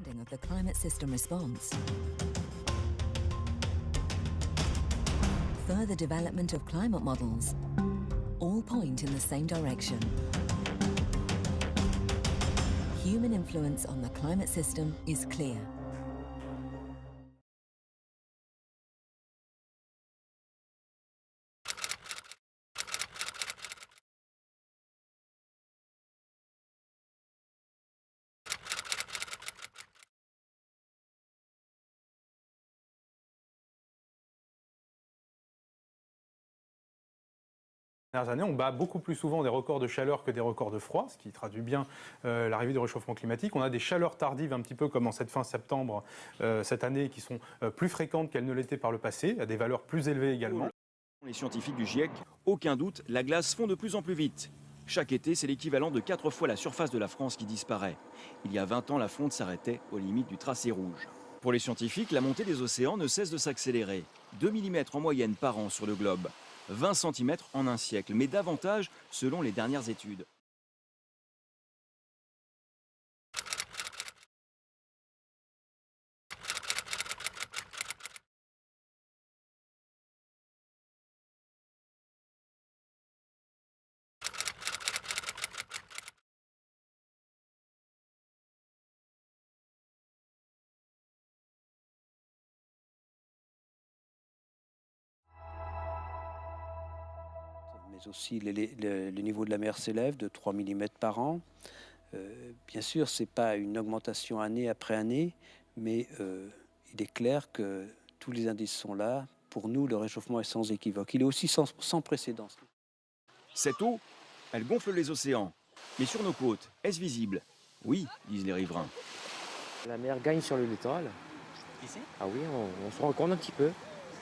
understanding of the climate system response. Further development of climate models all point in the same direction. Human influence on the climate system is clear. Dernières années, on bat beaucoup plus souvent des records de chaleur que des records de froid, ce qui traduit bien l'arrivée du réchauffement climatique. On a des chaleurs tardives, un petit peu comme en cette fin septembre cette année, qui sont plus fréquentes qu'elles ne l'étaient par le passé, à des valeurs plus élevées également. Les scientifiques du GIEC, aucun doute, la glace fond de plus en plus vite. Chaque été, c'est l'équivalent de 4 fois la surface de la France qui disparaît. Il y a 20 ans, la fonte s'arrêtait aux limites du tracé rouge. Pour les scientifiques, la montée des océans ne cesse de s'accélérer. 2 mm en moyenne par an sur le globe. 20 cm en un siècle, mais davantage selon les dernières études. Mais aussi le niveau de la mer s'élève de 3 mm par an. Bien sûr, ce n'est pas une augmentation année après année, mais il est clair que tous les indices sont là. Pour nous, le réchauffement est sans équivoque. Il est aussi sans précédent. Cette eau, elle gonfle les océans. Mais sur nos côtes, est-ce visible? Oui, disent les riverains. La mer gagne sur le littoral. Ici? Ah oui, on se rend compte un petit peu.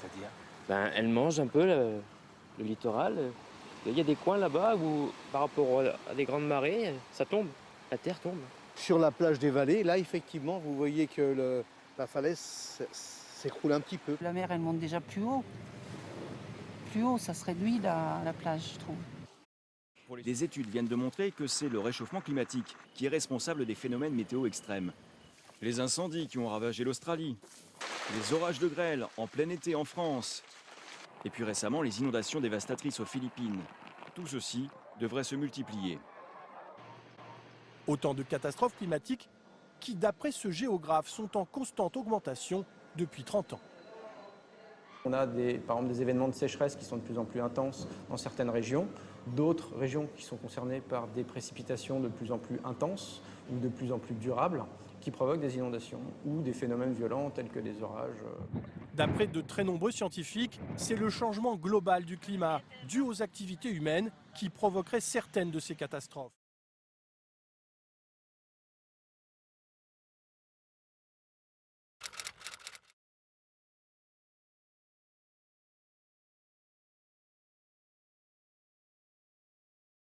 C'est-à-dire? Elle mange un peu le littoral. Il y a des coins là-bas où, par rapport à des grandes marées, ça tombe, la terre tombe. Sur la plage des Vallées, là, effectivement, vous voyez que la falaise s'écroule un petit peu. La mer, elle monte déjà plus haut. Plus haut, ça se réduit la plage, je trouve. Des études viennent de montrer que c'est le réchauffement climatique qui est responsable des phénomènes météo extrêmes. Les incendies qui ont ravagé l'Australie, les orages de grêle en plein été en France, et puis récemment les inondations dévastatrices aux Philippines. Tout ceci devrait se multiplier. Autant de catastrophes climatiques qui, d'après ce géographe, sont en constante augmentation depuis 30 ans. On a par exemple des événements de sécheresse qui sont de plus en plus intenses dans certaines régions, d'autres régions qui sont concernées par des précipitations de plus en plus intenses ou de plus en plus durables qui provoquent des inondations ou des phénomènes violents tels que les orages. D'après de très nombreux scientifiques, c'est le changement global du climat dû aux activités humaines qui provoquerait certaines de ces catastrophes.